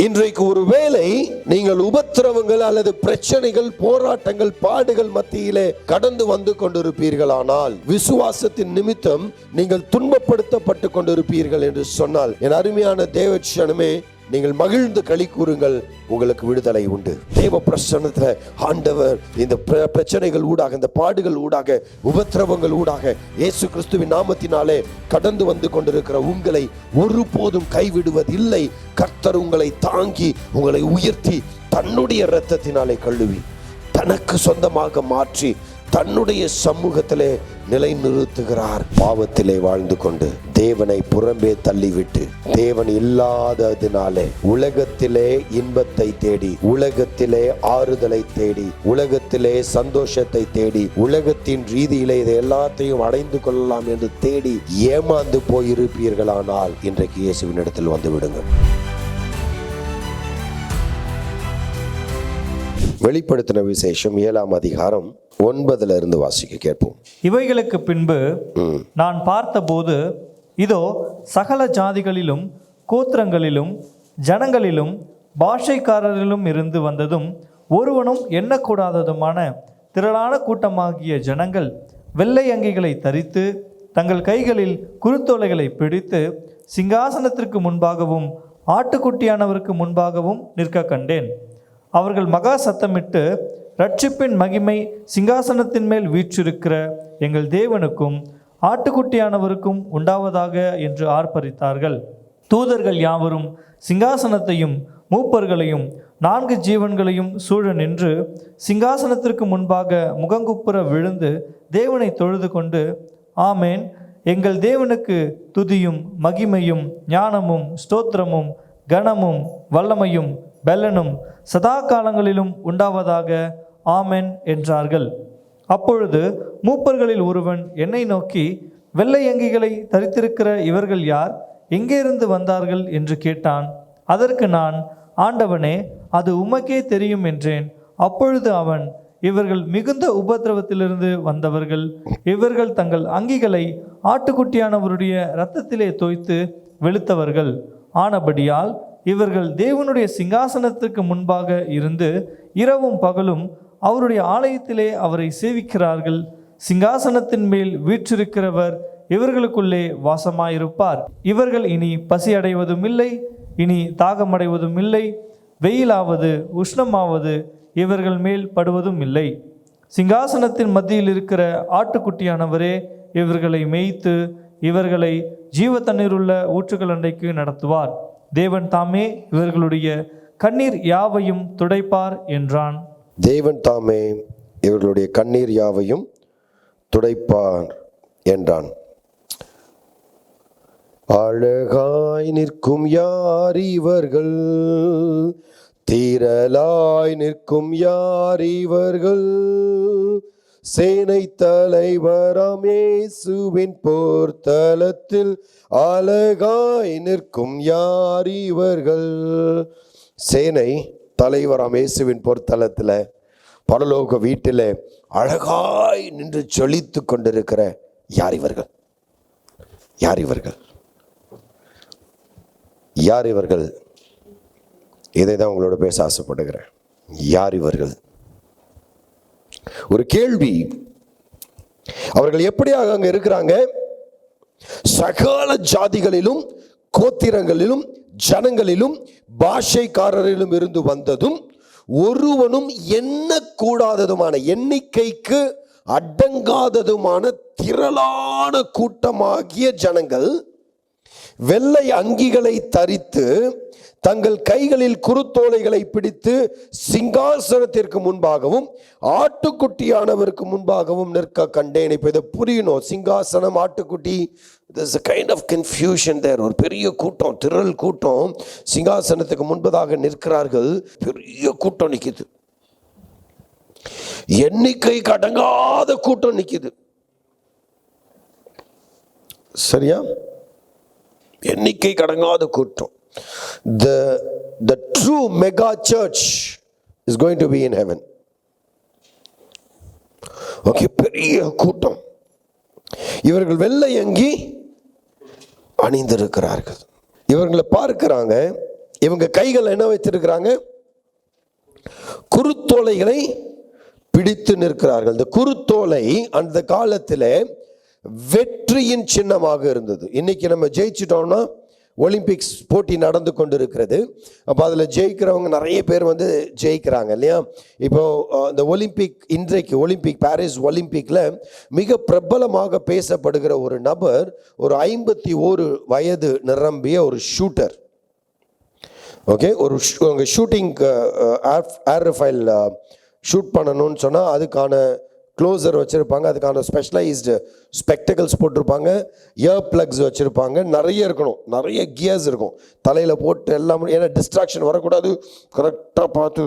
இன்றைக்கு ஒருவேளை நீங்கள் உபத்திரவங்கள் அல்லது பிரச்சனைகள், போராட்டங்கள், பாடுகள் மத்தியிலே கடந்து வந்து கொண்டிருப்பீர்களானால், விசுவாசத்தின் நிமித்தம் நீங்கள் துன்பப்படுத்தப்பட்டு கொண்டிருப்பீர்கள் என்று சொன்னால், என் அருமையான தேவச்சனமே, நீங்கள் மகிழ்ந்து களி கூறுங்கள், உங்களுக்கு விடுதலை உண்டு. தேவ பிரசன்னத்துல ஆண்டவர் இந்த பிரச்சனைகள் ஊடாக, இந்த பாடுகள் ஊடாக, உபத்திரவங்கள் ஊடாக இயேசு கிறிஸ்துவின் நாமத்தினாலே கடந்து வந்து கொண்டிருக்கிற உங்களை ஒருபோதும் கைவிடுவதில்லை. கர்த்தர் உங்களை தாங்கி, உங்களை உயர்த்தி, தன்னுடைய இரத்தத்தினாலே கழுவி, தனக்கு சொந்தமாக மாற்றி, தன்னுடைய சமூகத்திலே நிலை நிறுத்துகிறார். பாவத்திலே வாழ்ந்து கொண்டு தேவனை புறம்பே தள்ளிவிட்டு, தேவன் இல்லாததினாலே உலகத்திலே இன்பத்தை தேடி, உலகத்திலே ஆறுதலை தேடி, உலகத்திலே சந்தோஷத்தை தேடி, உலகத்தின் ரீதியிலே இதை எல்லாத்தையும் அடைந்து கொள்ளலாம் என்று தேடி ஏமாந்து போயிருப்பீர்களானால், இன்றைக்கு இயேசுவின் இடத்தில் வந்து விடுங்கள். வெளிப்படுத்தின விசேஷம் 7ஆம் அதிகாரம் 9 வாசிக்க கேட்போம். இவைகளுக்கு பின்பு நான் பார்த்தபோது, இதோ சகல ஜாதிகளிலும், கோத்திரங்களிலும், ஜனங்களிலும், பாஷைக்காரரிலும் இருந்து வந்ததும், ஒருவனும் எண்ணக்கூடாததுமான திரளான கூட்டமாகிய ஜனங்கள் வெள்ளை அங்கிகளை தரித்து, தங்கள் கைகளில் குருத்தோலைகளை பிடித்து, சிங்காசனத்திற்கு முன்பாகவும் ஆட்டுக்குட்டியானவருக்கு முன்பாகவும் நிற்க கண்டேன். அவர்கள் மகா சத்தமிட்டு, இரட்சிப்பின் மகிமை சிங்காசனத்தின் மேல் வீற்றிருக்கிற எங்கள் தேவனுக்கும் ஆட்டுக்குட்டியானவருக்கும் உண்டாவதாக என்று ஆர்ப்பரித்தார்கள். தூதர்கள் யாவரும் சிங்காசனத்தையும் மூப்பர்களையும் 4 ஜீவன்களையும் சூழ நின்று, சிங்காசனத்திற்கு முன்பாக முகங்குப்புற விழுந்து தேவனை தொழுது கொண்டு, ஆமேன், எங்கள் தேவனுக்கு துதியும் மகிமையும் ஞானமும் ஸ்தோத்திரமும் கனமும் வல்லமையும் பெலனும் சதா காலங்களிலும் உண்டாவதாக, ஆமென் என்றார்கள். அப்பொழுது மூப்பர்களில் ஒருவன் என்னை நோக்கி, வெள்ளை அங்கிகளை தரித்திருக்கிற இவர்கள் யார்? எங்கேருந்து வந்தார்கள் என்று கேட்டான். அதற்கு நான், ஆண்டவனே, அது உமக்கே தெரியும் என்றேன். அப்பொழுது அவன், இவர்கள் மிகுந்த உபத்திரவத்திலிருந்து வந்தவர்கள். இவர்கள் தங்கள் அங்கிகளை ஆட்டுக்குட்டியானவருடைய இரத்தத்திலே தோய்த்து வெளுத்தவர்கள் ஆனபடியால், இவர்கள் தேவனுடைய சிங்காசனத்துக்கு முன்பாக இருந்து இரவும் பகலும் அவருடைய ஆலயத்திலே அவரை சேவிக்கிறார்கள். சிங்காசனத்தின் மேல் வீற்றிருக்கிறவர் இவர்களுக்குள்ளே வாசமாயிருப்பார். இவர்கள் இனி பசி அடைவதும் இல்லை, இனி தாகமடைவதும் இல்லை, வெயிலாவது உஷ்ணமாவது இவர்கள் மேல் படுவதும் இல்லை. சிங்காசனத்தின் மத்தியில் இருக்கிற ஆட்டுக்குட்டியானவரே இவர்களை மேய்த்து இவர்களை ஜீவ தண்ணீருள்ள ஊற்றுகள் அண்டைக்கு நடத்துவார். தேவன் தாமே இவர்களுடைய கண்ணீர் யாவையும் துடைப்பார் என்றான். தேவன் தாமே இவர்களுடைய கண்ணீர் யாவையும் துடைப்பார் என்றான். அழகாய் நிற்கும் யார் இவர்கள்? தீரலாய் நிற்கும் யார் இவர்கள்? சேனை தலைவராம் இயேசுவின் போர்த்தலத்தில் அழகாய் நிற்கும் யார் இவர்கள்? சேனை தலைவராம் இயேசுவின் போர்த்தலத்தில், பரலோக வீட்டில் அழகாய் நின்று ஜொலித்து கொண்டிருக்கிற யார் இவர்கள்? யார் இவர்கள்? யார் இவர்கள்? இதை தான் உங்களோட பேச ஆசைப்படுகிறேன். யார் இவர்கள்? ஒரு கேள்வி. அவர்கள் எப்படியாக அங்க இருக்கிறாங்க? சகல ஜாதிகளிலும், கோத்திரங்களிலும், ஜனங்களிலும், பாஷைக்காரரிலும் இருந்து வந்ததும், ஒருவனும் எண்ணக்கூடாததுமான, எண்ணிக்கைக்கு அடங்காததுமான திரளான கூட்டமாகிய ஜனங்கள் வெள்ளை அங்கிகளை தரித்து, தங்கள் கைகளில் குருத்தோலைகளை பிடித்து, சிங்காசனத்திற்கு முன்பாகவும் ஆட்டுக்குட்டியானவருக்கு முன்பாகவும் நிற்க கண்டேன். இப்ப இதை புரியணும். சிங்காசனம், ஆட்டுக்குட்டி, there's a kind of confusion there. ஒரு பெரிய கூட்டம், திரள் கூட்டம் சிங்காசனத்துக்கு முன்பதாக நிற்கிறார்கள். பெரிய கூட்டம் நிக்குது, எண்ணிக்கைக்கு அடங்காத கூட்டம் நிக்குது. சரியா? எண்ணிக்கை அடங்காத கூட்டம். The true mega church is going to be in heaven. Okay, பெரிய கூட்டம். இவர்கள் வெள்ளை அங்கி அணிந்திருக்கிறார்கள். இவர்களை பார்க்கிறாங்க. இவங்க கைகள் என்ன வைத்திருக்கிறாங்க? குருத்தோலைகளை பிடித்து நிற்கிறார்கள். இந்த குருத்தோலை அந்த காலத்தில் வெற்றியின் சின்னமாக இருந்தது. இன்னைக்கு நம்ம ஜெயிச்சிட்டோம்னா ஒலிம்பிக்ஸ் போட்டி நடந்து கொண்டு இருக்கிறது. அப்போ அதில் ஜெயிக்கிறவங்க நிறைய பேர் ஜெயிக்கிறாங்க இல்லையா? இப்போ இந்த இன்றைக்கு ஒலிம்பிக், பாரிஸ் ஒலிம்பிக்கில் மிக பிரபலமாக பேசப்படுகிற ஒரு நபர், ஒரு 51 வயது நிரம்பிய ஒரு ஷூட்டர். ஓகே, ஒரு ஷூட்டிங் ஏர் ரைஃபிள் ஷூட் பண்ணணும்னு சொன்னால் அதுக்கான க்ளோசர் வச்சுருப்பாங்க, அதுக்கான ஸ்பெஷலைஸ்டு ஸ்பெக்டக்கிள்ஸ் போட்டிருப்பாங்க, இயர் ப்ளக்ஸ் வச்சுருப்பாங்க, நிறைய இருக்கணும், நிறைய கியர்ஸ் இருக்கும் தலையில் போட்டு எல்லாம். ஏன்னா டிஸ்ட்ராக்ஷன் வரக்கூடாது, கரெக்டாக பார்த்து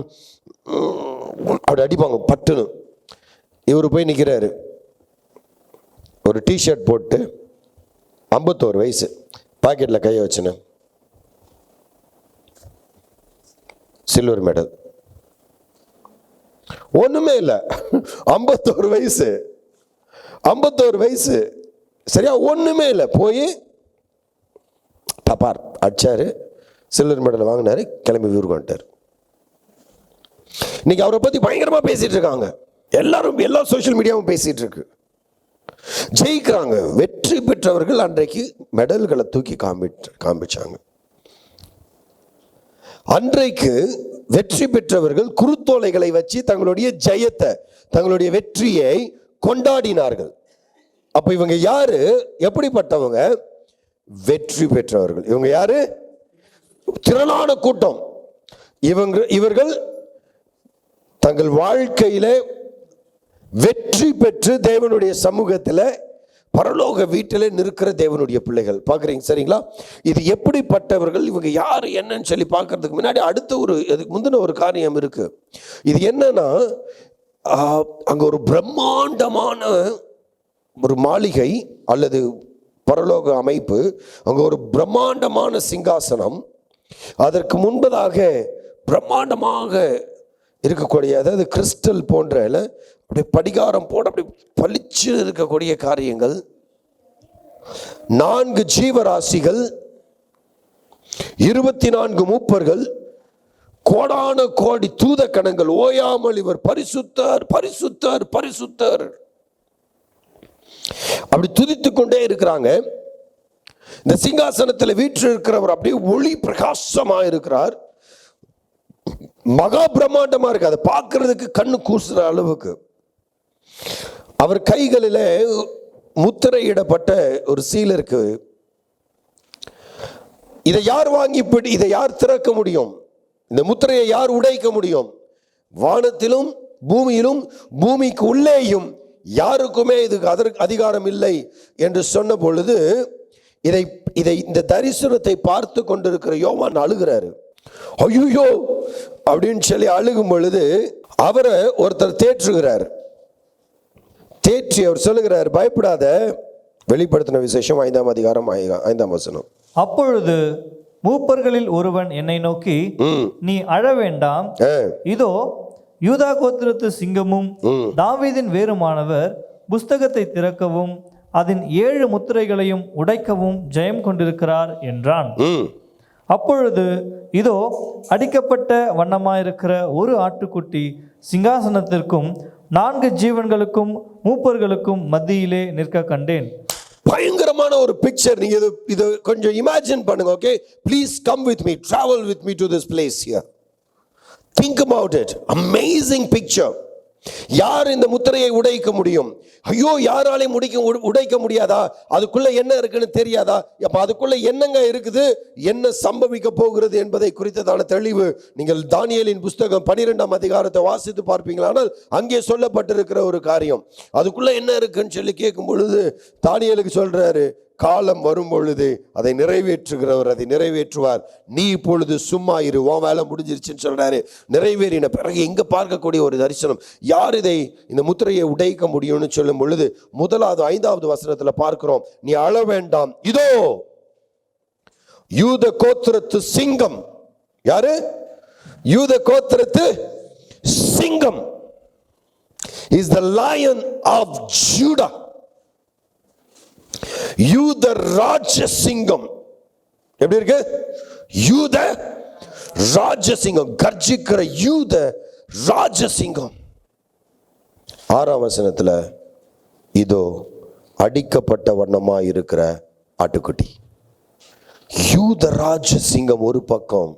அப்படி அடிப்பாங்க பட்டுன்னு. இவர் போய் நிற்கிறாரு, ஒரு டிஷர்ட் போட்டு, 51 வயசு, பாக்கெட்டில் கையை வச்சுன்னு, சில்வர் மெடல். ஒண்ணுமே இல்லை, 51 வயசு, 51 வயசு, சரியா? ஒண்ணுமே இல்லை, போய் டபார் அடிச்சாரு, சில்வர் மெடல் வாங்கினாரு, கிளம்பி ஊருக்கு வந்துட்டார். இன்னைக்கு அவரை பத்தி பயங்கரமா பேசிட்டு இருக்காங்க, எல்லா சோசியல் மீடியாவும் பேசிட்டு இருக்கு. ஜெயிக்கிறாங்க, வெற்றி பெற்றவர்கள் அன்றைக்கு மெடல்களை தூக்கி காமிச்சாங்க. அன்றைக்கு வெற்றி பெற்றவர்கள் குருத்தோலைகளை வச்சு தங்களுடைய ஜெயத்தை, தங்களுடைய வெற்றியை கொண்டாடினார்கள். அப்ப இவங்க யாரு? எப்படிப்பட்டவங்க? வெற்றி பெற்றவர்கள். இவங்க யாரு? திரளான கூட்டம். இவர்கள் தங்கள் வாழ்க்கையில வெற்றி பெற்று தேவனுடைய சமூகத்தில், பரலோக வீட்டில் நிற்கிற தேவனுடைய பிள்ளைகள். பார்க்குறீங்க, சரிங்களா? இது எப்படிப்பட்டவர்கள், இவங்க யார் என்னன்னு சொல்லி பார்க்கறதுக்கு முன்னாடி அதுக்கு முந்தின ஒரு காரியம் இருக்கு. இது என்னன்னா, அங்கே ஒரு பிரம்மாண்டமான ஒரு மாளிகை அல்லது பரலோக அமைப்பு, அங்கே ஒரு பிரம்மாண்டமான சிங்காசனம், அதற்கு முன்பதாக பிரம்மாண்டமாக இருக்கக்கூடிய, அதாவது கிறிஸ்டல் போன்ற அப்படியே படிகாரம் போட அப்படி பளிச்சு இருக்கக்கூடிய காரியங்கள், 4 ஜீவராசிகள், 24 மூப்பர்கள், கோடான கோடி தூத கணங்கள் ஓயாமல் இவர் பரிசுத்தர் பரிசுத்தர் பரிசுத்தர் அப்படி துதித்துக் கொண்டே இருக்கிறாங்க. இந்த சிங்காசனத்தில் வீற்றில் இருக்கிறவர் அப்படியே ஒளி பிரகாசமா இருக்கிறார், மகா பிரம்மாண்டமா இருக்கு, அதை பார்க்கறதுக்கு கண்ணு கூசுற அளவுக்கு. அவர் கைகளில் முத்திரையிடப்பட்ட ஒரு சீல் இருக்கு. இதை யார் இதை யார் திறக்க முடியும்? இந்த முத்திரையை யார் உடைக்க முடியும்? வானத்திலும் பூமியிலும் பூமிக்கு உள்ளேயும் யாருக்குமே இதுக்கு அதற்கு அதிகாரம் இல்லை என்று சொன்ன பொழுது, இந்த தரிசனத்தை பார்த்து கொண்டிருக்கிற யோவான் அழுகிறாரு. ஐயோ அப்படின்னு சொல்லி அழுகும் பொழுது அவரை ஒருத்தர் தேற்றுகிறார். தேற்றி அவர் சொல்லுகிறார், பயப்படாத. வெளிப்படுத்தின விசேஷம் 5ஆம் அதிகாரம் 5ஆம் வசனம். அப்பொழுது மூப்பர்களில் ஒருவன் என்னை நோக்கி, நீ அழ வேண்டாம், இதோ யூதா கோத்திரத்து சிங்கமும் தாவீதின் வேருமானவர் புஸ்தகத்தை திறக்கவும் அதன் 7 முத்திரைகளையும் உடைக்கவும் ஜெயம் கொண்டிருக்கிறார் என்றான். அப்பொழுது இதோ அடிக்கப்பட்ட வண்ணமாயிருக்கிற ஒரு ஆட்டுக்குட்டி சிங்காசனத்திற்கும் 4 ஜீவன்களுக்கும் மூப்பர்களுக்கும் மத்தியிலே நிற்க கண்டேன். பயங்கரமான ஒரு பிக்சர். நீங்க இது கொஞ்சம் இமேஜின் பண்ணுங்க. Okay, please come with me, travel with me to this place here. Think about it. Amazing picture. யார் இந்த முத்திரையை உடைக்க முடியும்? ஐயோ, யாராலையும் உடைக்க முடியாதா? அதுக்குள்ள என்ன இருக்குன்னு தெரியாதா? அப்ப அதுக்குள்ள என்னங்க இருக்குது, என்ன சம்பவிக்க போகிறது என்பதை குறித்ததான தெளிவு நீங்கள் தானியேலின் புஸ்தகம் 12ஆம் அதிகாரத்தை வாசித்து பார்ப்பீங்களானால் அங்கே சொல்லப்பட்டிருக்கிற ஒரு காரியம். அதுக்குள்ள என்ன இருக்குன்னு சொல்லி கேட்கும் பொழுது தானியேலுக்கு சொல்றாரு, காலம் வரும் பொழுது அதை நிறைவேற்றுகிறவர் அதை நிறைவேற்றுவார், நீ இப்பொழுது சும்மா இரு, உன் வேலை முடிஞ்சிருச்சுன்னு சொல்றாரு. நிறைவேறின பிறகு இங்க பார்க்கக்கூடிய ஒரு தரிசனம். யார் இந்த முத்திரையை உடைக்க முடியும்னு சொல்லும் பொழுது முதலாவது 5வது வசனத்துல பார்க்கிறோம், நீ அழ வேண்டாம், இதோ யூத கோத்திரத்து சிங்கம். யாரு? யூத கோத்திரத்து சிங்கம் is the lion of Judah. யூத ராஜசிங்கம். எப்படி இருக்கு? யூத ராஜசிங்கம், கர்ஜிக்கிற யூத ராஜசிங்கம். 6ஆம் வசனத்துல இதோ அடிக்கப்பட்ட வண்ணமா இருக்கிற ஆட்டுக்குட்டி. யூத ராஜசிங்கம் ஒரு பக்கம்,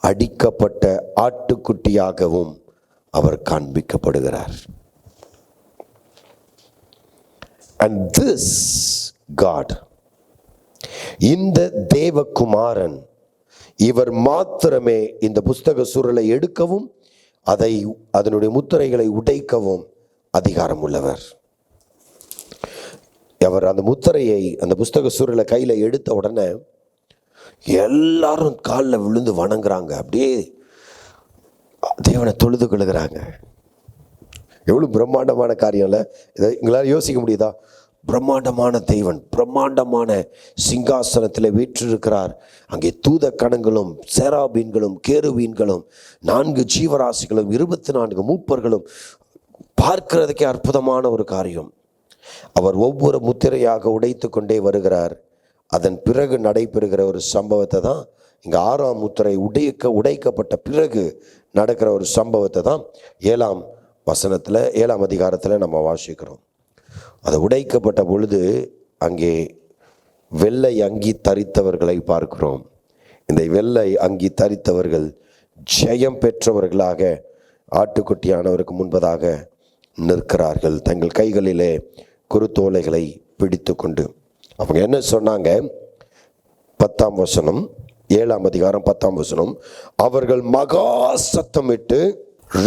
அடிக்கப்பட்ட ஆட்டுக்குட்டியாகவும் அவர் காண்பிக்கப்படுகிறார். And this God, இந்த தேவகுமாரன், இவர் மாத்திரமே இந்த புஸ்தக சுருளை எடுக்கவும் அதனுடைய முத்திரைகளை உடைக்கவும் அதிகாரம் உள்ளவர். அவர் அந்த முத்திரையை, அந்த புஸ்தக சுருளை கையில எடுத்த உடனே எல்லாரும் காலில் விழுந்து வணங்குறாங்க, அப்படியே தேவனை தொழுது கொள்ளுகிறாங்க. எவ்வளவு பிரம்மாண்டமான காரியம் இல்லை? இதை எங்களால் யோசிக்க முடியுதா? பிரம்மாண்டமான தேவன் பிரம்மாண்டமான சிங்காசனத்தில் வீற்றிருக்கிறார். அங்கே தூத கணங்களும் சேராபீன்களும் கேருபீன்களும் 4 ஜீவராசிகளும் 24 மூப்பர்களும், பார்க்கிறதுக்கே அற்புதமான ஒரு காரியம். அவர் ஒவ்வொரு முத்திரையாக உடைத்து கொண்டே வருகிறார். அதன் பிறகு நடைபெறுகிற ஒரு சம்பவத்தை தான் இங்கே 6ஆம் முத்திரை உடைக்கப்பட்ட பிறகு நடக்கிற ஒரு சம்பவத்தை தான் 7ஆம் வசனத்தில் 7ஆம் அதிகாரத்தில் நம்ம வாசிக்கிறோம். அது உடைக்கப்பட்ட பொழுது அங்கே வெள்ளை அங்கி தரித்தவர்களை பார்க்கிறோம். இந்த வெள்ளை அங்கி தரித்தவர்கள் ஜெயம் பெற்றவர்களாக ஆட்டுக்குட்டியானவருக்கு முன்பதாக நிற்கிறார்கள், தங்கள் கைகளிலே குருத்தோலைகளை பிடித்து கொண்டு. அவங்க என்ன சொன்னாங்க? 10ஆம் வசனம், 7ஆம் அதிகாரம் 10ஆம் வசனம், அவர்கள் மகா சத்தமிட்டு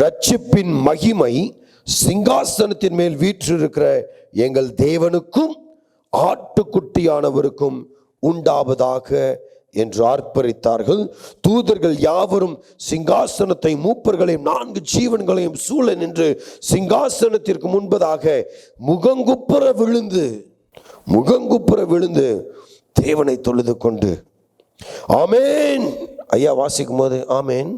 ரட்சிப்பின் மகிமை சிங்காசனத்தின் மேல் வீற்றிருக்கிற எங்கள் தேவனுக்கும் ஆட்டுக்குட்டியானவருக்கும் உண்டாவதாக என்று ஆர்ப்பரித்தார்கள். தூதர்கள் யாவரும் சிங்காசனத்தை மூப்பர்களையும் 4 ஜீவன்களையும் சூழ நின்று சிங்காசனத்திற்கு முன்பதாக முகங்குப்புற விழுந்து தேவனை தொழுது கொண்டு ஆமேன். ஐயா வாசிக்கும் போது ஆமேன்,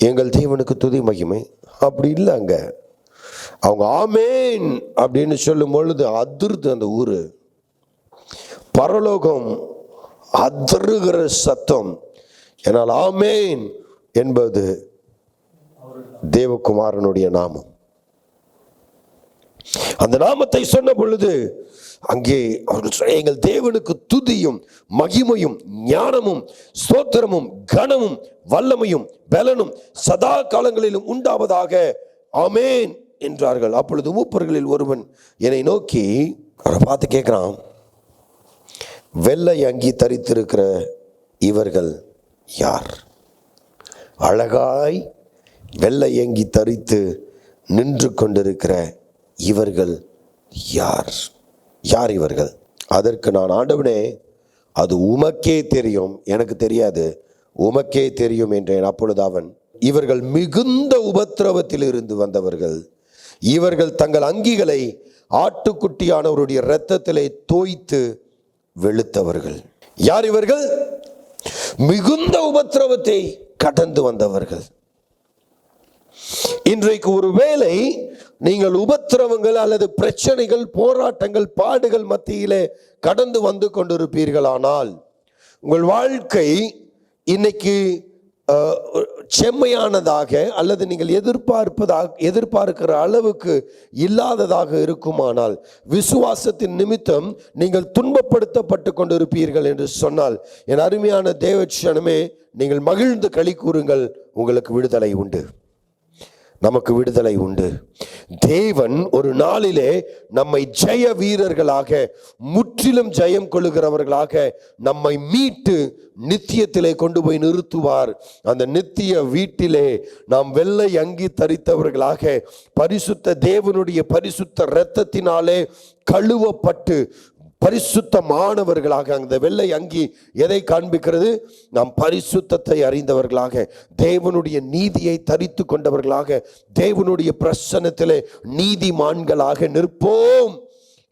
எங்கள் தேவனுக்கு துதி மகிமை, அப்படி இல்லை. அங்க அவங்க ஆமேன் அப்படின்னு சொல்லும் பொழுது அதிர்ந்து அந்த ஊரு, பரலோகம் அதிருகிற சத்தம். என்னால் ஆமேன் என்பது தேவகுமாரனுடைய நாமம். அந்த நாமத்தை சொன்ன பொழுது அங்கே அவர்கள் எங்கள் தேவனுக்கு துதியும் மகிமையும் ஞானமும் ஸ்தோத்திரமும் கனமும் வல்லமையும் பலனும் சதா காலங்களிலும் உண்டாவதாக ஆமேன் என்றார்கள். அப்பொழுது மூப்பர்களில் ஒருவன் என்னை நோக்கி அவரை பார்த்து கேட்கிறான், வெள்ளை அங்கி தரித்திருக்கிற இவர்கள் யார்? அழகாய் வெள்ளை அங்கி தரித்து நின்று கொண்டிருக்கிற இவர்கள் யார்? யார் இவர்கள்? அதற்கு நான், ஆண்டவனே, அது உமக்கே தெரியும், எனக்கு தெரியாது, உமக்கே தெரியும் என்றேன். அப்பொழுது அவன், இவர்கள் மிகுந்த உபத்திரவத்தில் இருந்து வந்தவர்கள், இவர்கள் தங்கள் அங்கிகளை ஆட்டுக்குட்டியானவருடைய இரத்தத்திலே தோய்த்து வெளுத்தவர்கள். யார் இவர்கள்? மிகுந்த உபத்திரவத்தை கடந்து வந்தவர்கள். இன்றைக்கு ஒருவேளை நீங்கள் உபத்திரவங்கள் அல்லது பிரச்சனைகள், போராட்டங்கள், பாடுகள் மத்தியிலே கடந்து வந்து கொண்டிருப்பீர்களானால் உங்கள் வாழ்க்கை இன்னைக்கு செம்மையானதாக அல்லது நீங்கள் எதிர்பார்க்கிற அளவுக்கு இல்லாததாக இருக்குமானால், விசுவாசத்தின் நிமித்தம் நீங்கள் துன்பப்படுத்தப்பட்டு கொண்டிருப்பீர்கள் என்று சொன்னால், என் அருமையான தேவச்சனமே, நீங்கள் மகிழ்ந்து களி கூறுங்கள், உங்களுக்கு விடுதலை உண்டு, நமக்கு விடுதலை உண்டு. தேவன் ஒரு நாளிலே நம்மை ஜெய வீரர்களாக, முற்றிலும் ஜெயம் கொள்ளுகிறவர்களாக நம்மை மீட்டு நித்தியத்திலே கொண்டு போய் நிறுத்துவார். அந்த நித்திய வீட்டிலே நாம் வெள்ளை அங்கி தரித்தவர்களாக, பரிசுத்த தேவனுடைய பரிசுத்த இரத்தத்தினாலே கழுவப்பட்டு பரிசுத்தமானவர்களாக, அந்த வெள்ளை அங்கி எதை காண்பிக்கிறது? நாம் பரிசுத்தத்தை அறிந்தவர்களாக, தேவனுடைய நீதியை தரித்து கொண்டவர்களாக, தேவனுடைய பிரசன்னத்திலே நீதிமான்களாக நிற்போம்.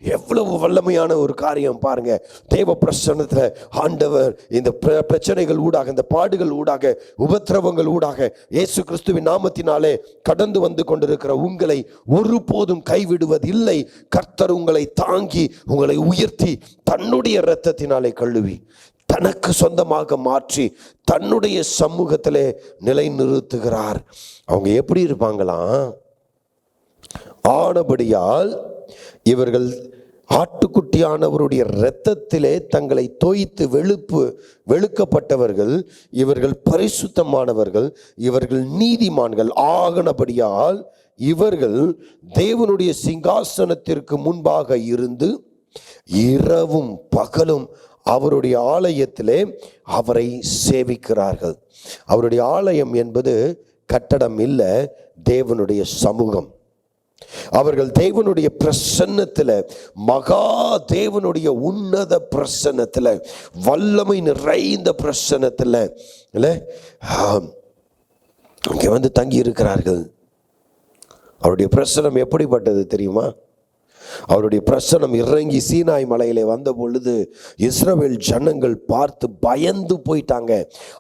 எவ்வளவு வல்லமையான ஒரு காரியம் பாருங்க. தேவ பிரசன்னத்தில் ஆண்டவர் இந்த பிரச்சனைகள் ஊடாக, இந்த பாடுகள் ஊடாக, உபத்திரவங்கள் ஊடாக இயேசு கிறிஸ்துவின் நாமத்தினாலே கடந்து வந்து கொண்டிருக்கிற உங்களை ஒருபோதும் கைவிடுவதில்லை. கர்த்தர் உங்களை தாங்கி, உங்களை உயர்த்தி, தன்னுடைய இரத்தத்தினாலே கழுவி, தனக்கு சொந்தமாக மாற்றி தன்னுடைய சமூகத்திலே நிலைநிறுத்துகிறார். அவங்க எப்படி இருப்பாங்களாம்? ஆனபடியால் இவர்கள் ஆட்டுக்குட்டியானவருடைய இரத்தத்திலே தங்களை தோய்த்து வெளுக்கப்பட்டவர்கள், இவர்கள் பரிசுத்தமானவர்கள், இவர்கள் நீதிமான்கள் ஆகனபடியால் இவர்கள் தேவனுடைய சிங்காசனத்திற்கு முன்பாக இருந்து இரவும் பகலும் அவருடைய ஆலயத்திலே அவரை சேவிக்கிறார்கள். அவருடைய ஆலயம் என்பது கட்டடம் இல்லை, தேவனுடைய சமூகம். அவர்கள் தேவனுடைய பிரசன்னத்தில், மகா தேவனுடைய உன்னத பிரசன்னத்தில், வல்லமை நிறைந்த பிரசன்னத்தில் இங்கே வந்து தங்கி இருக்கிறார்கள். அவருடைய பிரசன்னம் எப்படிப்பட்டது தெரியுமா? அவருடைய பிரசன்னம் இறங்கி சீனாய் மலையிலே வந்த பொழுது இஸ்ரவேல் ஜனங்கள் பார்த்து பயந்து போயிட்டாங்க.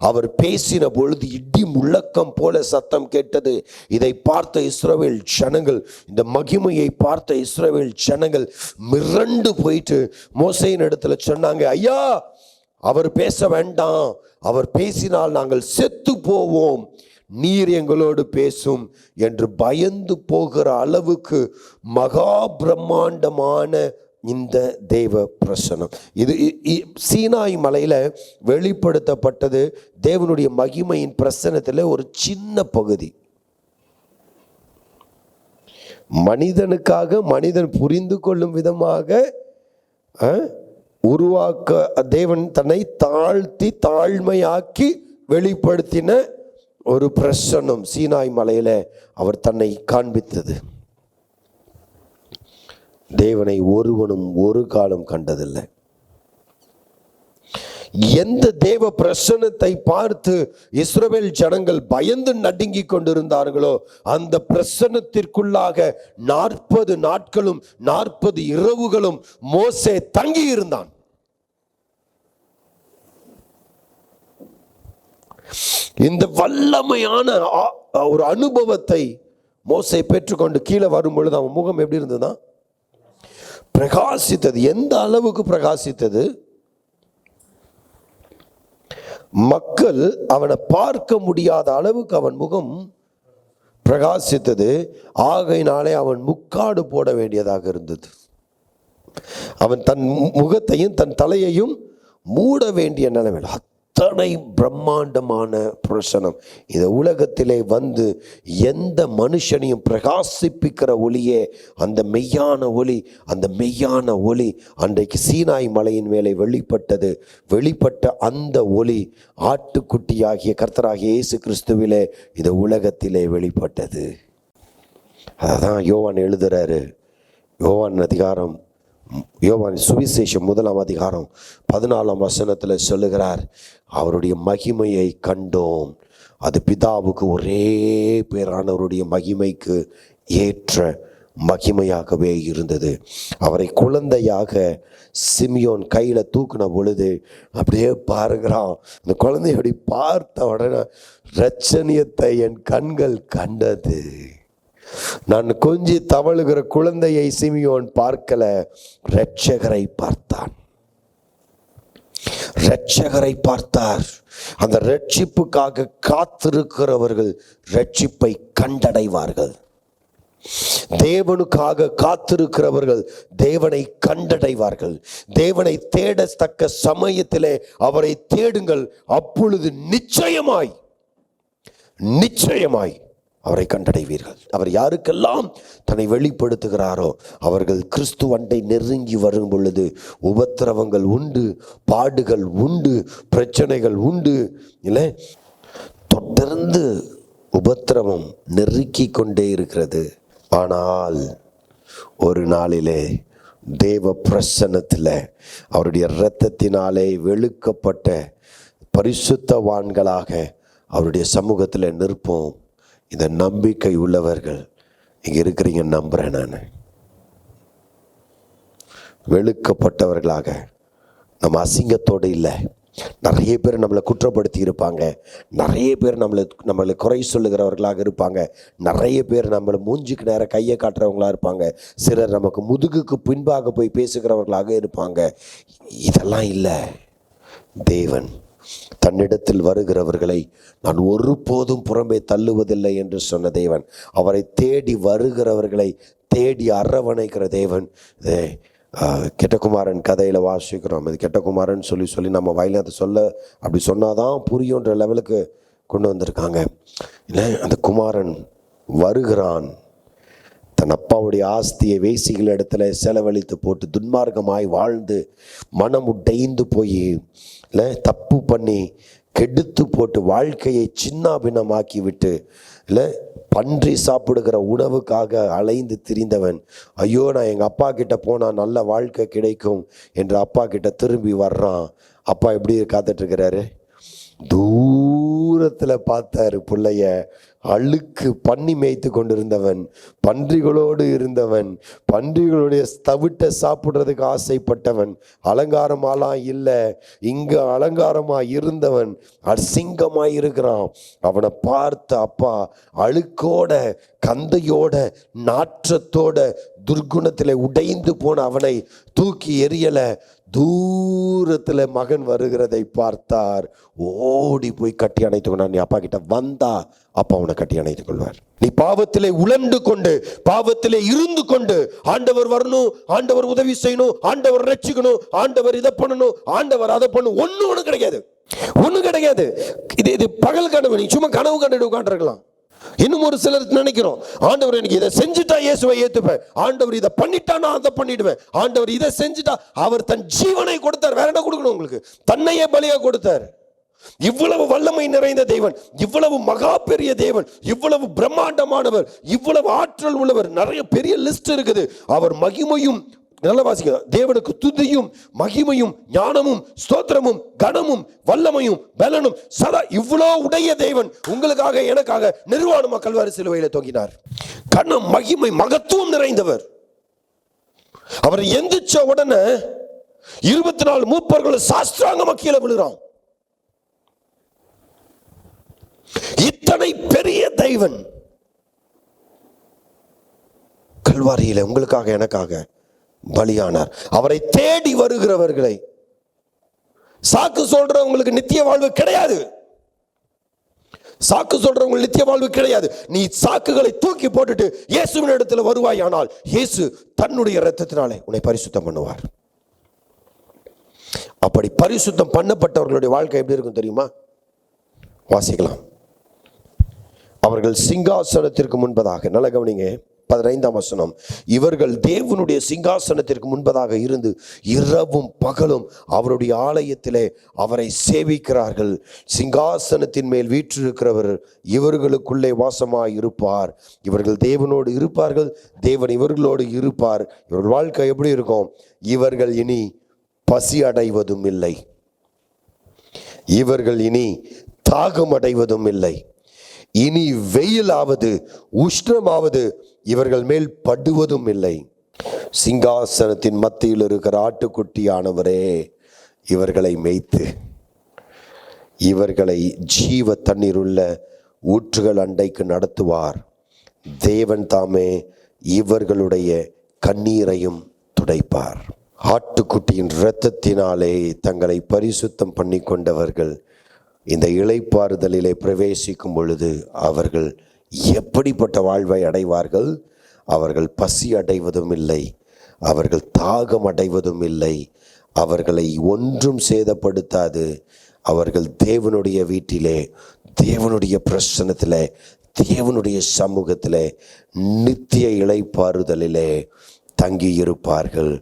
அவர் பேசின பொழுது இடி முழக்கம் போல சத்தம் கேட்டது. இதை பார்த்த இஸ்ரவேல் ஜனங்கள், இந்த மகிமையை பார்த்த இஸ்ரவேல் ஜனங்கள் மிரண்டு போயிட்டு மோசேயின் இடத்துல சொன்னாங்க, ஐயா, அவர் பேச வேண்டாம், அவர் பேசினால் நாங்கள் செத்து போவோம், நீர் எங்களோடு பேசும் என்று பயந்து போகிற அளவுக்கு மகா பிரம்மாண்டமான இந்த தேவ பிரசனம். இது சீனாய் மலையில வெளிப்படுத்தப்பட்டது தேவனுடைய மகிமையின் பிரசனத்தில் ஒரு சின்ன பகுதி. மனிதனுக்காக, மனிதன் புரிந்து கொள்ளும் விதமாக உருவாக்க தேவன் தன்னை தாழ்த்தி தாழ்மையாக்கி வெளிப்படுத்தின ஒரு பிரசன்னம் சீனாய் மலையில அவர் தன்னை காண்பித்தது. தேவனை ஒருவனும் ஒரு காலம் கண்டதில்லை. எந்த தேவ பிரசன்னத்தை பார்த்து இஸ்ரவேல் ஜனங்கள் பயந்து நடுங்கி கொண்டிருந்தார்களோ அந்த பிரசன்னத்திற்குள்ளாக 40 நாட்களும் 40 இரவுகளும் மோசே தங்கி இருந்தான். இந்த வல்லமையான ஒரு அனுபவத்தை மோசே பெற்றுக்கொண்டு கீழே வரும் பொழுது அவன் முகம் எப்படி இருந்ததுன்னா பிரகாசித்தது. எந்த அளவுக்கு பிரகாசித்தது? மக்கள் அவனை பார்க்க முடியாத அளவுக்கு அவன் முகம் பிரகாசித்தது. ஆகையினாலே அவன் முக்காடு போட வேண்டியதாக இருந்தது. அவன் தன் முகத்தையும் தன் தலையையும் மூட வேண்டிய நிலைமையில் அத்தனை பிரம்மாண்டமான பிரசனம். இந்த உலகத்திலே வந்து எந்த மனுஷனையும் பிரகாசிப்பிக்கிற ஒளியே அந்த மெய்யான ஒளி. அந்த மெய்யான ஒளி அன்றைக்கு சீனாய் மலையின் மேலே வெளிப்பட்ட அந்த ஒளி ஆட்டுக்குட்டியாகிய கர்த்தராகிய இயேசு கிறிஸ்துவிலே இந்த உலகத்திலே வெளிப்பட்டது. அதான் யோவான் எழுதுறாரு. யோவான் சுவிசேஷம் 1ஆம் அதிகாரம் 14ஆம் வசனத்தில் சொல்லுகிறார், அவருடைய மகிமையை கண்டோம், அது பிதாவுக்கு ஒரே பேரானவருடைய மகிமைக்கு ஏற்ற மகிமையாகவே இருந்தது. அவரை குழந்தையாக சிமியோன் கையில் தூக்கின பொழுது அப்படியே பாருகிறான். அந்த குழந்தைய அப்படி பார்த்த உடனே இரட்சணியத்தை என் கண்கள் கண்டது. நான் கொஞ்சி தவழுகிற குழந்தையை சிமியோன் பார்க்கல, இரட்சகரை பார்த்தான். இரட்சகரை பார்த்தார். அந்த இரட்சிப்புக்காக காத்திருக்கிறவர்கள் இரட்சிப்பை கண்டடைவார்கள். தேவனுக்காக காத்திருக்கிறவர்கள் தேவனை கண்டடைவார்கள். தேவனை தேடத்தக்க சமயத்திலே அவரை தேடுங்கள், அப்பொழுது நிச்சயமாய் அவரை கண்டடைவீர்கள். அவர் யாருக்கெல்லாம் தன்னை வெளிப்படுத்துகிறாரோ அவர்கள் கிறிஸ்து அண்டை நெருங்கி வரும் பொழுது உபத்திரவங்கள் உண்டு, பாடுகள் உண்டு, பிரச்சனைகள் உண்டு. இல்லை, தொடர்ந்து உபத்திரவம் நெருக்கி கொண்டே இருக்கிறது. ஆனால் ஒரு நாளிலே தேவ பிரசன்னத்தில் அவருடைய இரத்தத்தினாலே வெளுக்கப்பட்ட பரிசுத்தவான்களாக அவருடைய சமூகத்தில் நிற்போம். இந்த நம்பிக்கை உள்ளவர்கள் இங்கே இருக்கிறீங்க நம்புகிறேன். நான் வெளுக்கப்பட்டவர்களாக, நம்ம அசிங்கத்தோடு இல்லை. நிறைய பேர் நம்மளை குற்றப்படுத்தி இருப்பாங்க, நிறைய பேர் நம்மளை குறை சொல்லுகிறவர்களாக இருப்பாங்க, நிறைய பேர் நம்மளை மூஞ்சிக்கு நேரம் கையை காட்டுறவங்களாக இருப்பாங்க, சிலர் நமக்கு முதுகுக்கு பின்பாக போய் பேசுகிறவர்களாக இருப்பாங்க. இதெல்லாம் இல்லை. தேவன் தன்னிடத்தில் வருகிறவர்களை நான் ஒருபோதும் புறம்பே தள்ளுவதில்லை என்று சொன்ன தேவன், அவரை தேடி வருகிறவர்களை தேடி அரவணைக்கிற தேவன். கெட்டகுமாரன் கதையில் வாசிக்கிறோம். இது கெட்டகுமாரன் சொல்லி சொல்லி நம்ம வாயில அதை அப்படி சொன்னாதான் புரியுன்ற லெவலுக்கு கொண்டு வந்திருக்காங்க. இல்லை, அந்த குமாரன் வருகிறான், தன் அப்பாவுடைய ஆஸ்தியை வேசிகள் இடத்துல செலவழித்து போட்டு துன்மார்க்கமாய் வாழ்ந்து மனம் உடைந்து போய் இல்லை தப்பு பண்ணி கெடுத்து போட்டு வாழ்க்கையை சின்னாபின்னமாக்கி விட்டு இல்லை பன்றி சாப்பிடுகிற உணவுக்காக அலைந்து திரிந்தவன், ஐயோ நான் எங்கள் அப்பா கிட்ட போனால் நல்ல வாழ்க்கை கிடைக்கும் என்று அப்பா கிட்ட திரும்பி வர்றான். அப்பா எப்படி காத்துட்ருக்கிறாரு? தூரத்தில் பார்த்தாரு பிள்ளைய. அழுக்கு பண்ணி மேய்த்து கொண்டிருந்தவன், பன்றிகளோடு இருந்தவன், பன்றிகளுடைய தவிட்டை சாப்பிட்றதுக்கு ஆசைப்பட்டவன், அலங்காரமாலாம் இல்லை, இங்கே அலங்காரமாக இருந்தவன் அசிங்கமாக இருக்கிறான். அவனை பார்த்த அப்பா அழுக்கோட கந்தையோட நாற்றத்தோட துர்குணத்தில் உடைந்து போன அவனை தூக்கி எரியலை. தூரத்தில் மகன் வருகிறதை பார்த்தார், ஓடி போய் கட்டி அணைத்து கொண்டார். நீ அப்பா கிட்ட வந்தா அப்பா அவனை கட்டி அணைத்துக் கொள்வார். நீ பாவத்திலே உழண்டு கொண்டு பாவத்திலே இருந்து கொண்டு ஆண்டவர் வரணும், ஆண்டவர் உதவி செய்யணும், ஆண்டவர் ரட்சிக்கணும், ஆண்டவர் இதை பண்ணணும், ஆண்டவர் அதை பண்ணணும், ஒன்னும் கிடைக்காது, ஒன்னும் கிடைக்காது. இது பகல் கனவு. நீ சும்மா கனவு கண்டுட்டு உட்காந்துருக்கலாம். இன்னும் ஒரு சிலர் நினைக்கிறோம், ஆண்டவர் எனக்கு இதை செஞ்சுட்டா இயேசுவை ஏத்துப்பேன், ஆண்டவர் இதை பண்ணிட்டா நான் அதை பண்ணிடுவேன், ஆண்டவர் இதை செஞ்சுட்டா. அவர் தன் ஜீவனை கொடுத்தார், வேற என்ன கொடுக்கணும் உங்களுக்கு? தன்னையே பலியா கொடுத்தார். இவ்வளவு வல்லமை நிறைந்த தேவன், இவ்வளவு மகா பெரிய தேவன், இவ்வளவு பிரம்மாண்டமானவர், இவ்வளவு ஆற்றல் உள்ளவர், நிறைய பெரிய லிஸ்ட் இருக்குது. அவர் மகிமையும், நல்ல வாசிங்க, தேவனுக்கு துதியும் மகிமையும் ஞானமும் ஸ்தோத்திரமும் கனமும் வல்லமையும் பலனும் சதா இவ்வளோ உடைய தேவன் உங்களுக்காக எனக்காக நிர்வாணமா கல்வாரி சிலுவையில தொங்கினார். கனம் மகிமை மகத்துவம் நிறைந்தவர். அவர் எந்திரிச்ச உடனே 24 மூப்பர்களும் சாஸ்திராங்கமா கீழே விழுறான். இத்தனை பெரிய தெய்வன் கல்வாரியில உங்களுக்காக எனக்காக பலியானார். அவரை தேடி வருகிறவர்களை, சாக்கு சொல்றவங்களுக்கு நித்திய வாழ்வு கிடையாது. சாக்கு சொல்றவங்களுக்கு நித்திய வாழ்வு கிடையாது. நீ சாக்குகளை தூக்கி போட்டுட்டு இயேசுவின் இடத்துல வருவாய், ஆனால் இயேசு தன்னுடைய இரத்தத்தினாலே உன்னை பரிசுத்தம் பண்ணுவார். அப்படி பரிசுத்தம் பண்ணப்பட்டவர்களுடைய வாழ்க்கை எப்படி இருக்கும் தெரியுமா? வாசிக்கலாம். அவர்கள் சிங்காசனத்திற்கு முன்பதாக, நல்ல கவனிங்க, 15ஆம் வசனம், இவர்கள் தேவனுடைய சிங்காசனத்திற்கு முன்பதாக இருந்து இரவும் பகலும் அவருடைய ஆலயத்திலே அவரை சேவிக்கிறார்கள். சிங்காசனத்தின் மேல் வீற்றிருக்கிறவர் இவர்களுக்குள்ளே வாசமாய் இருப்பார். இவர்கள் தேவனோடு இருப்பார்கள், தேவன் இவர்களோடு இருப்பார். இவர்கள் வாழ்க்கை எப்படி இருக்கும்? இவர்கள் இனி பசி அடைவதும் இல்லை, இவர்கள் இனி தாகம் அடைவதும் இல்லை, இனி வெயிலாவது உஷ்ணமாவது இவர்கள் மேல் படுவதும் இல்லை. சிங்காசனத்தின் மத்தியில் இருக்கிற ஆட்டுக்குட்டியானவரே இவர்களை மேய்த்து இவர்களை ஜீவ தண்ணீர் உள்ள ஊற்றுகள் அண்டைக்கு நடத்துவார். தேவன் தாமே இவர்களுடைய கண்ணீரையும் துடைப்பார். ஆட்டுக்குட்டியின் இரத்தத்தினாலே தங்களை பரிசுத்தம் பண்ணி கொண்டவர்கள் இந்த இளைப்பாறுதலிலே பிரவேசிக்கும் பொழுது அவர்கள் எப்படிப்பட்ட வாழ்வை அடைவார்கள்? அவர்கள் பசி அடைவதும் இல்லை, அவர்கள் தாகம் அடைவதும் இல்லை, அவர்களை ஒன்றும் சேதப்படுத்தாது. அவர்கள் தேவனுடைய வீட்டிலே, தேவனுடைய பிரசன்னத்திலே, தேவனுடைய சமூகத்திலே நித்திய இளைப்பாறுதலிலே தங்கி இருப்பார்கள்.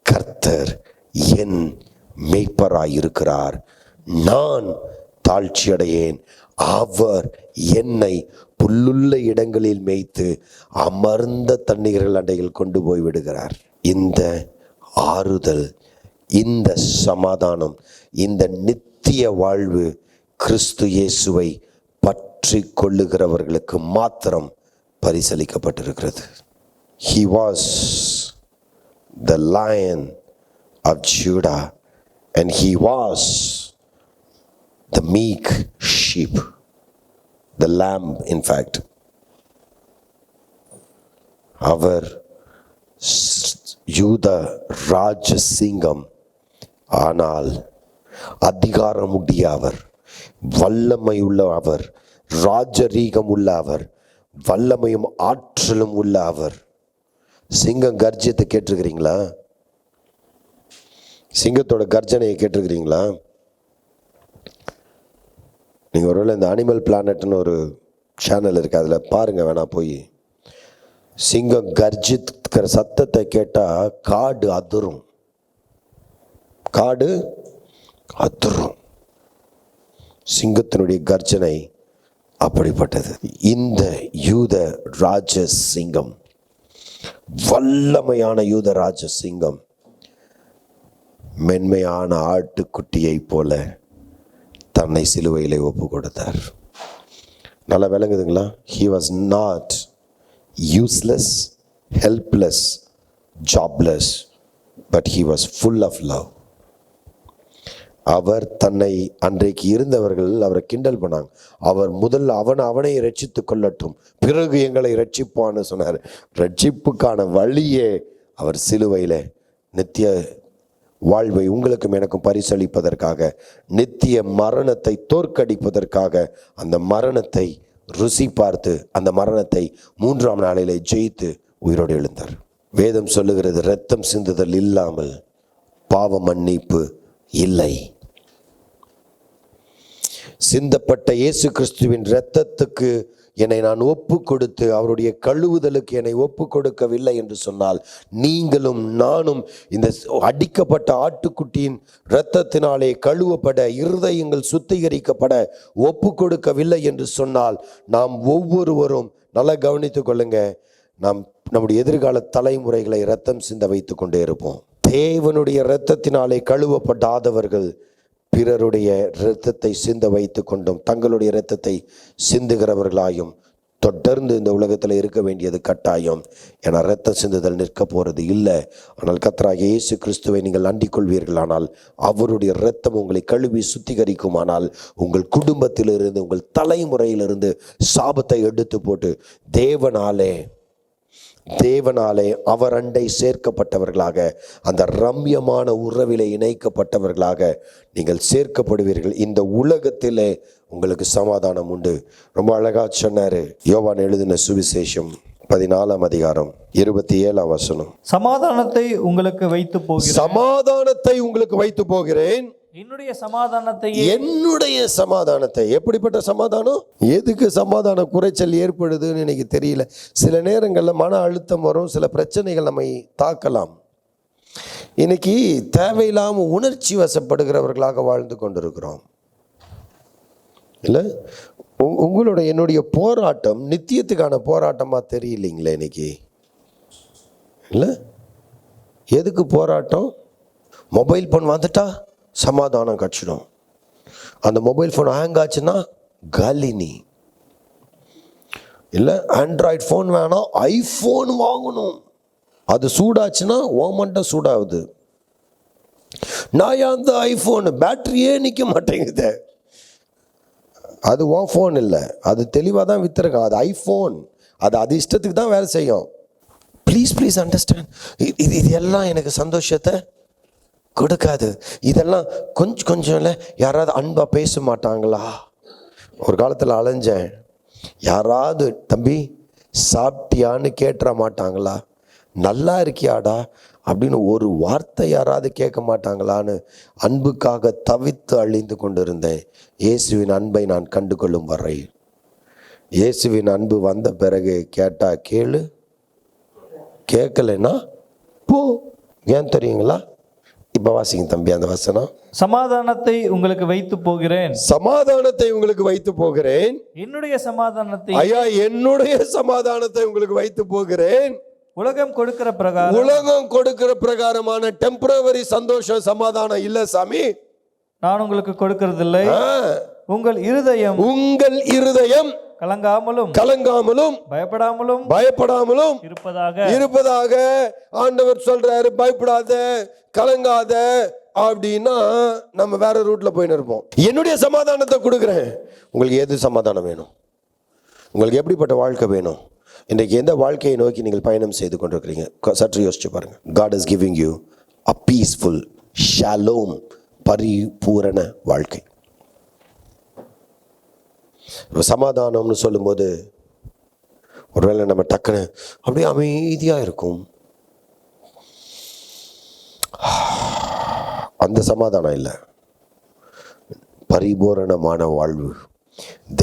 கர்த்தர் என் மேய்ப்பராயிருக்கிறார், நான் தாழ்ச்சி அடையேன். அவர் என்னை புல்லுள்ள இடங்களில் மேய்த்து அமர்ந்த தண்ணீர்கள் அண்டையில் கொண்டு போய் விடுகிறார். இந்த ஆறுதல், இந்த சமாதானம், இந்த நித்திய வாழ்வு கிறிஸ்து இயேசுவை பற்றி கொள்ளுகிறவர்களுக்கு மாத்திரம் பரிசளிக்கப்பட்டிருக்கிறது. He was the Lion of Judah and he was the meek sheep, the lamb in fact. அவர் யூத ராஜசிங்கம், ஆனால் அதிகாரமுடைய அவர், வல்லமை உள்ள அவர், ராஜரீகம் உள்ள அவர், வல்லமையும் ஆற்றலும் உள்ள அவர். சிங்கம் கர்ஜியத்தை கேட்டிருக்கிறீங்களா? சிங்கத்தோட கர்ஜனையை கேட்டிருக்கிறீங்களா? நீங்கள் ஒருவேளை இந்த அனிமல் பிளானட்னு ஒரு சேனல் இருக்குது, அதில் பாருங்கள் வேணா போய். சிங்கம் கர்ஜிக்கிற சத்தத்தை கேட்டால் காடு அதிரும், காடு அதிரும். சிங்கத்தினுடைய கர்ஜனை அப்படிப்பட்டது. இந்த யூத ராஜ சிங்கம், வல்லமையான யூத ராஜ சிங்கம், மென்மையான ஆட்டுக்குட்டியை போல தன்னை சிலுவையிலே ஒப்பு கொடுத்தார். நல்லா விளங்குதுங்களா? He was not useless, helpless, jobless, but he was full of love. அவர் தன்னை, அன்றைக்கு இருந்தவர்கள் அவரை கிண்டல் பண்ணாங்க. அவர் முதல்ல அவனை ரட்சித்து கொள்ளட்டும், பிறகு எங்களை ரட்சிப்பான்னு சொன்னார். ரட்சிப்புக்கான வழியே அவர் சிலுவையில் நித்திய வாழ்வை உங்களுக்கும் எனக்கும் பரிசளிப்பதற்காக, நித்திய மரணத்தை தோற்கடிப்பதற்காக, அந்த மரணத்தை ருசி பார்த்து அந்த மரணத்தை 3ஆம் நாளிலே ஜெயித்து உயிரோடு எழுந்தார். வேதம் சொல்லுகிறது, இரத்தம் சிந்துதல் இல்லாமல் பாவ மன்னிப்பு இல்லை. சிந்தப்பட்ட இயேசு கிறிஸ்துவின் இரத்தத்துக்கு என்னை நான் ஒப்பு கொடுத்து அவருடைய கழுவுதலுக்கு என்னை ஒப்பு கொடுக்கவில்லை என்று சொன்னால், நீங்களும் நானும் இந்த அடிக்கப்பட்ட ஆட்டுக்குட்டியின் இரத்தத்தினாலே கழுவப்பட, இருதயங்கள் சுத்திகரிக்கப்பட ஒப்பு கொடுக்கவில்லை என்று சொன்னால், நாம் ஒவ்வொருவரும் நல்லா கவனித்துக் கொள்ளுங்க, நாம் நம்முடைய எதிர்கால தலைமுறைகளை இரத்தம் சிந்த வைத்து கொண்டே இருப்போம். தேவனுடைய இரத்தத்தினாலே கழுவப்படாதவர்கள் பிறருடைய இரத்தத்தை சிந்த வைத்து கொண்டும் தங்களுடைய இரத்தத்தை சிந்துகிறவர்களாயும் தொடர்ந்து இந்த உலகத்தில் இருக்க வேண்டியது கட்டாயம். ஏன்னா இரத்தம் சிந்துதல் நிற்க போறது இல்லை. ஆனால் கர்த்தராகிய இயேசு கிறிஸ்துவை நீங்கள் அண்டிக் கொள்வீர்களானால், அவருடைய இரத்தம் உங்களை கழுவி சுத்திகரிக்குமானால், உங்கள் குடும்பத்திலிருந்து, உங்கள் தலைமுறையிலிருந்து சாபத்தை எடுத்து போட்டு தேவனாலே அவர் அண்டை சேர்க்கப்பட்டவர்களாக, அந்த ரம்யமான உறவிலே இணைக்கப்பட்டவர்களாக நீங்கள் சேர்க்கப்படுவீர்கள். இந்த உலகத்திலே உங்களுக்கு சமாதானம் உண்டு. ரொம்ப அழகா சொன்னாரு யோவான் எழுதின சுவிசேஷம் 14ஆம் அதிகாரம் 27ஆம் வசனம். சமாதானத்தை உங்களுக்கு வைத்து போகிறேன், சமாதானத்தை உங்களுக்கு வைத்து போகிறேன், என்னுடைய சமாதானத்தை. எப்படிப்பட்ட சமாதானம்? எதுக்கு சமாதான குறைச்சல் ஏற்படுதுன்னு எனக்கு தெரியல. சில நேரங்களில் மன அழுத்தம் வரும், சில பிரச்சனைகள் நம்மை தாக்கலாம். இன்னைக்கு தேவையில்லாமல் உணர்ச்சி வசப்படுகிறவர்களாக வாழ்ந்து கொண்டிருக்கிறோம். இல்லை, என்னுடைய போராட்டம் நித்தியத்துக்கான போராட்டமாக தெரியலைங்களே இன்னைக்கு. இல்லை, எதுக்கு போராட்டம்? மொபைல் ஃபோன் வந்துட்டா சமாதானம் கட்சிடும். அந்த மொபைல் ஃபோன் ஹேங் ஆச்சுன்னா காலினி. இல்லை, ஆண்ட்ராய்டு ஃபோன் வேணாம், ஐஃபோன் வாங்கணும். அது சூடாச்சுன்னா ஓமண்ட சூடாகுது. நான் அந்த ஐஃபோன் பேட்டரியே நிற்க மாட்டேங்குது. அது ஓன் ஃபோன் இல்லை, அது தெளிவாக தான் வித்துருக்கான். அது ஐஃபோன், அது இஷ்டத்துக்கு தான் வேலை செய்யும். Please understand. இது எல்லாம் எனக்கு சந்தோஷத்தை கொடுக்காது. இதெல்லாம் கொஞ்சம் இல்லை, யாராவது அன்பாக பேச மாட்டாங்களா? ஒரு காலத்தில் அலைஞ்சேன், யாராவது தம்பி சாப்பிட்டியான்னு கேட்டுற மாட்டாங்களா? நல்லா இருக்கியாடா அப்படின்னு ஒரு வார்த்தை யாராவது கேட்க மாட்டாங்களான்னு அன்புக்காக தவித்து அழிந்து கொண்டிருந்தேன். இயேசுவின் அன்பை நான் கண்டு கொள்ளும் வரை, இயேசுவின் அன்பு வந்த பிறகு கேட்டா கேளு, கேட்கலைன்னா போ. ஏன் தெரியுங்களா? இப்ப வாசிங்க தம்பி அந்த வசனம். சமாதானத்தை உங்களுக்கு வைத்து போகிறேன், சமாதானத்தை உங்களுக்கு வைத்து போகிறேன், என்னுடைய சமாதானத்தை. ஐயா, என்னுடைய சமாதானத்தை உங்களுக்கு வைத்து போகிறேன். உலகம் கொடுக்கிற பிரகாரமான டெம்பரவரி சந்தோஷம் சமாதானம் இல்ல சாமி, நான் உங்களுக்கு கொடுக்கிறதில்லை. உங்கள் இருதயம் கலங்காமலும் பயப்படாமலும் இருப்பதாக ஆண்டவர் சொல்றாரு. பயப்படாத, கலங்காத அப்படின்னா நம்ம வேற ரூட்ல போயின்னு இருப்போம். என்னுடைய சமாதானத்தை கொடுக்குறேன். உங்களுக்கு எது சமாதானம் வேணும்? உங்களுக்கு எப்படிப்பட்ட வாழ்க்கை வேணும்? இன்றைக்கு எந்த வாழ்க்கையை நோக்கி நீங்கள் பயணம் செய்து கொண்டிருக்கிறீங்க? சற்று யோசிச்சு பாருங்க. God is giving you a peaceful shalom பரிபூரண வாழ்க்கை. சமாதானம்னு சொல்லும்போது ஒருவேளை நம்ம டக்குன்னு அப்படியே அமைதியா இருக்கும். அந்த சமாதானம் இல்லை, பரிபூரணமான வாழ்வு.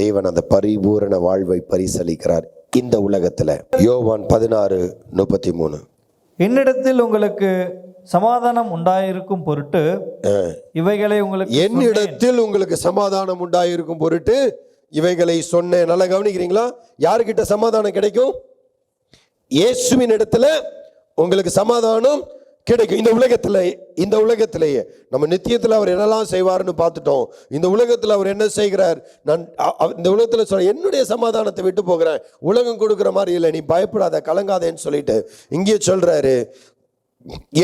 தேவன் அந்த பரிபூரண வாழ்வை பரிசளிக்கிறார் இந்த உலகத்துல. யோவான் 16:33, என்னிடத்தில் உங்களுக்கு சமாதானம் உண்டாயிருக்கும் பொருட்டு இவைகளை உங்களுக்கு என்னிடத்தில் உங்களுக்கு சமாதானம் உண்டாயிருக்கும் பொருட்டு இவைகளை சொன்னேன். நல்லா கவனிக்கிறீங்களா? யாருக்கிட்ட சமாதானம் கிடைக்கும்? இயேசுவின் இடத்துல உங்களுக்கு சமாதானம் கிடைக்கும். இந்த உலகத்திலேயே நம்ம நித்தியத்தில் அவர் என்னெல்லாம் செய்வார்னு பார்த்துட்டோம். இந்த உலகத்தில் அவர் என்ன செய்கிறார்? நான் இந்த உலகத்தில் சொல்ல என்னுடைய சமாதானத்தை விட்டு போகிறேன், உலகம் கொடுக்குற மாதிரி இல்லை, நீ பயப்படாத கலங்காதேன்னு சொல்லிட்டு இங்கே சொல்றாரு,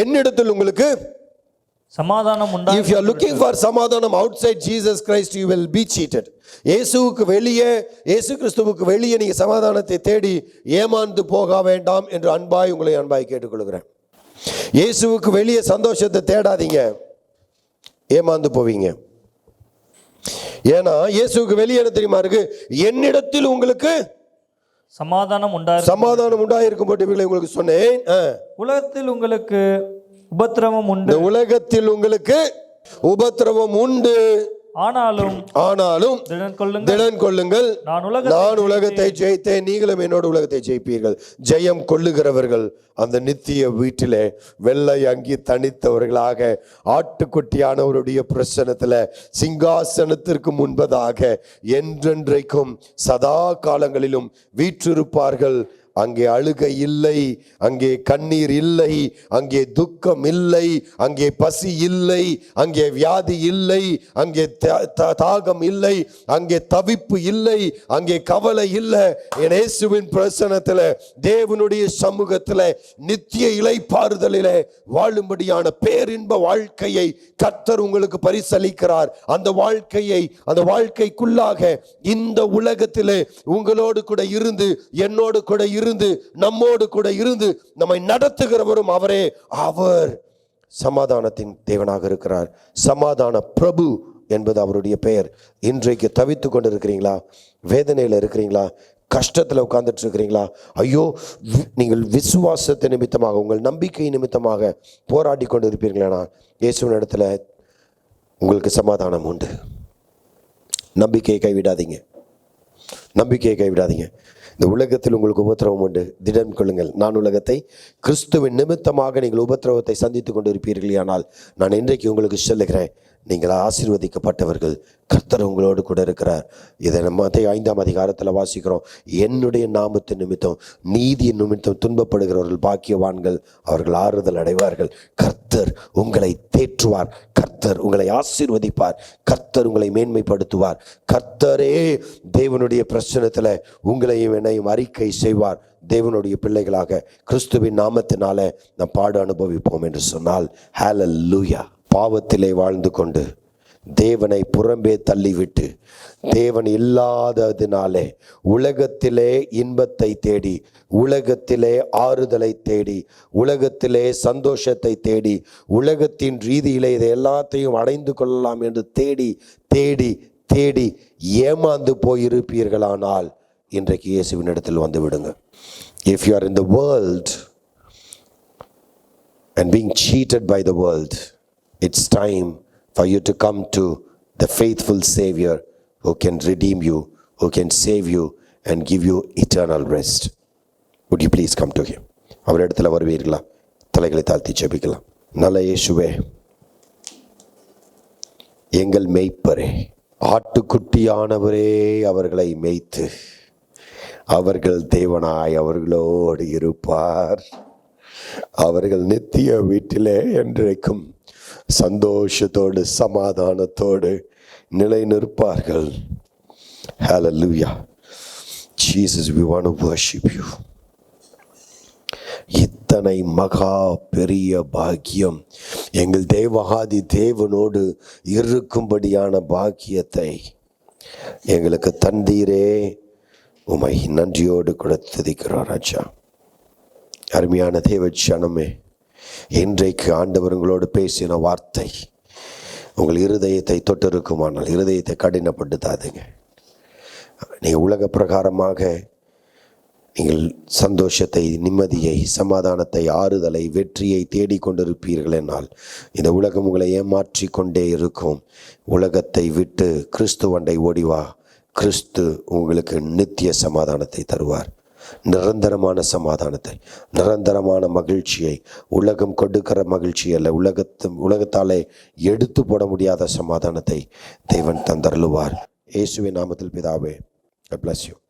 என்னிடத்தில் உங்களுக்கு சமாதானம் உண்டா. If you are looking for சமாதானம் outside Jesus Christ, you will be cheated. இயேசுவுக்கு வெளியே, இயேசு கிறிஸ்துவுக்கு வெளியே நீங்க சமாதானத்தை தேடி ஏமாந்து போக வேண்டாம் என்று உங்களை அன்பாய் கேட்டுக்கொள்கிறேன். இயேசுவுக்கு வெளியே சந்தோஷத்தை தேடாதீங்க, ஏமாந்து போவீங்க. ஏன்னா இயேசுவுக்கு வெளியே என்ன தெரியுமா இருக்கு? என்னிடத்தில் உங்களுக்கு சமாதானம் உண்டாயிருக்கும் போட்டு உங்களுக்கு சொன்னேன். உலகத்தில் உங்களுக்கு உபத்திரவம் உண்டு. உலகத்தில் உங்களுக்கு உபத்திரவம் உண்டு, ஆனாலும் திடன் கொள்ளுங்கள், நான் உலகத்தை ஜெயித்தேன், நீங்களும் என்னோட உலகத்தை ஜெயிப்பீர்கள். ஜெயம் கொள்ளுகிறவர்கள் அந்த நித்திய வீட்டிலே வெள்ளை அங்கி தனித்தவர்களாக ஆட்டுக்குட்டியானவருடைய பிரசனத்துல சிங்காசனத்திற்கு முன்பதாக என்றென்றைக்கும் சதா காலங்களிலும் வீற்றிருப்பார்கள். அங்கே அழுகை இல்லை, அங்கே கண்ணீர் இல்லை, அங்கே துக்கம் இல்லை, அங்கே பசி இல்லை, அங்கே வியாதி இல்லை, அங்கே தாகம் இல்லை, அங்கே தவிப்பு இல்லை, அங்கே கவலை இல்லை. என் இயேசுவின் பிரசன்னத்தில் தேவனுடைய சமூகத்தில் நித்திய இளைப்பாறுதலிலே வாழும்படியான பேரின்ப வாழ்க்கையை கர்த்தர் உங்களுக்கு பரிசளிக்கிறார். அந்த வாழ்க்கைக்குள்ளாக இந்த உலகத்திலே உங்களோடு கூட இருந்து, என்னோடு கூட இருந்து, நம்மோடு கூட இருந்து நம்மை நடத்துகிறவரும் அவரே. அவர் சமாதானத்தின் தேவனாக இருக்கிறார். சமாதான பிரபு என்பது அவருடைய பெயர். இன்றைக்கு தவித்து கொண்டு இருக்கிறீங்களா? வேதனையில் இருக்கிறீங்களா? கஷ்டத்தில் உட்கார்ந்துட்டு இருக்கிறீங்களா? ஐயோ, நீங்கள் விசுவாசத்தை நிமித்தமாக, உங்கள் நம்பிக்கை நிமித்தமாக போராடி கொண்டு இருப்பீர்களா? இயேசுவின் இடத்துல உங்களுக்கு சமாதானம் உண்டு. நம்பிக்கையை கைவிடாதீங்க, நம்பிக்கையை கைவிடாதீங்க. இந்த உலகத்தில் உங்களுக்கு உபத்திரவம் உண்டு, திடன் கொள்ளுங்கள், நான் உலகத்தை கிறிஸ்துவின் நிமித்தமாக நீங்கள் உபத்திரவத்தை சந்தித்து கொண்டு இருப்பீர்கள். ஆனால் நான் இன்றைக்கு உங்களுக்கு சொல்லுகிறேன், நீங்கள் ஆசீர்வதிக்கப்பட்டவர்கள், கர்த்தர் உங்களோடு கூட இருக்கிறார். இதை நம்ம மத்தேயு 5ஆம் அதிகாரத்தில் வாசிக்கிறோம். என்னுடைய நாமத்தின் நிமித்தம், நீதியின் நிமித்தம் துன்பப்படுகிறவர்கள் பாக்கியவான்கள், அவர்கள் ஆறுதல் அடைவார்கள். கர்த்தர் உங்களை தேற்றுவார், கர்த்தர் உங்களை ஆசீர்வதிப்பார், கர்த்தர் உங்களை மேன்மைப்படுத்துவார். கர்த்தரே தேவனுடைய பிரச்சனத்தில் உங்களையும் என்னையும் அறிக்கை செய்வார். தேவனுடைய பிள்ளைகளாக கிறிஸ்துவின் நாமத்தினால நாம் பாடு அனுபவிப்போம் என்று சொன்னால் ஹல்லேலூயா. பாவத்திலே வாழ்ந்து கொண்டு தேவனை புறம்பே தள்ளிவிட்டு தேவன் இல்லாததினாலே உலகத்திலே இன்பத்தை தேடி, உலகத்திலே ஆறுதலை தேடி, உலகத்திலே சந்தோஷத்தை தேடி, உலகத்தின் ரீதியிலே இதை எல்லாத்தையும் அடைந்து கொள்ளலாம் என்று தேடி தேடி தேடி ஏமாந்து போயிருப்பீர்களானால் இன்றைக்கு இயேசுவின் இடத்தில் வந்து விடுங்க. If you are in the world and being cheated by the world, it's time for you to come to the faithful Savior who can redeem you, who can save you and give you eternal rest. Would you please come to him? அவர் இடத்துல வருவீர்களா? தலைகளை தாழ்த்தி ஜெபிக்கலாம். நல்ல இயேசுவே, எங்கள் மேய்ப்பரே, ஆட்டுக்குட்டியானவரே, அவர்களை மேய்த்து அவர்கள் தேவனாய் அவர்களோடு இருப்பார். அவர்கள் நித்திய வீட்டிலே என்றைக்கும் சந்தோஷத்தோடு சமாதானத்தோடு நிலை நிற்பார்கள். Hallelujah. Jesus, we want to worship you. இத்தனை மகா பெரிய பாக்கியம், எங்கள் தேவாதி தேவனோடு இருக்கும்படியான பாக்கியத்தை எங்களுக்கு தந்தீரே, உமை நன்றியோடு கூட துதிக்கிறோம் ராஜா. அருமையான தேவ ஜனமே, இன்றைக்கு ஆண்டவர் உங்களோடு பேசின வார்த்தை உங்கள் இருதயத்தை தொட்டிருக்குமானால் இருதயத்தை கடினப்படுத்தாதுங்க. நீங்கள் உலக பிரகாரமாக நீங்கள் சந்தோஷத்தை, நிம்மதியை, சமாதானத்தை, ஆறுதலை, வெற்றியை தேடிக்கொண்டிருப்பீர்கள் என்னால் இந்த உலகம் உங்களை ஏமாற்றி கொண்டே இருக்கும். உலகத்தை விட்டு கிறிஸ்துவண்டை ஓடிவா. கிறிஸ்து உங்களுக்கு நித்திய சமாதானத்தை தருவார். நிரந்தரமான சமாதானத்தை, நிரந்தரமான மகிழ்ச்சியை, உலகம் கொடுக்கிற மகிழ்ச்சி அல்ல, உலகத்தாலே எடுத்து போட முடியாத சமாதானத்தை தேவன் தந்தருளுவார். இயேசுவின் நாமத்தில் பிதாவே. God bless you.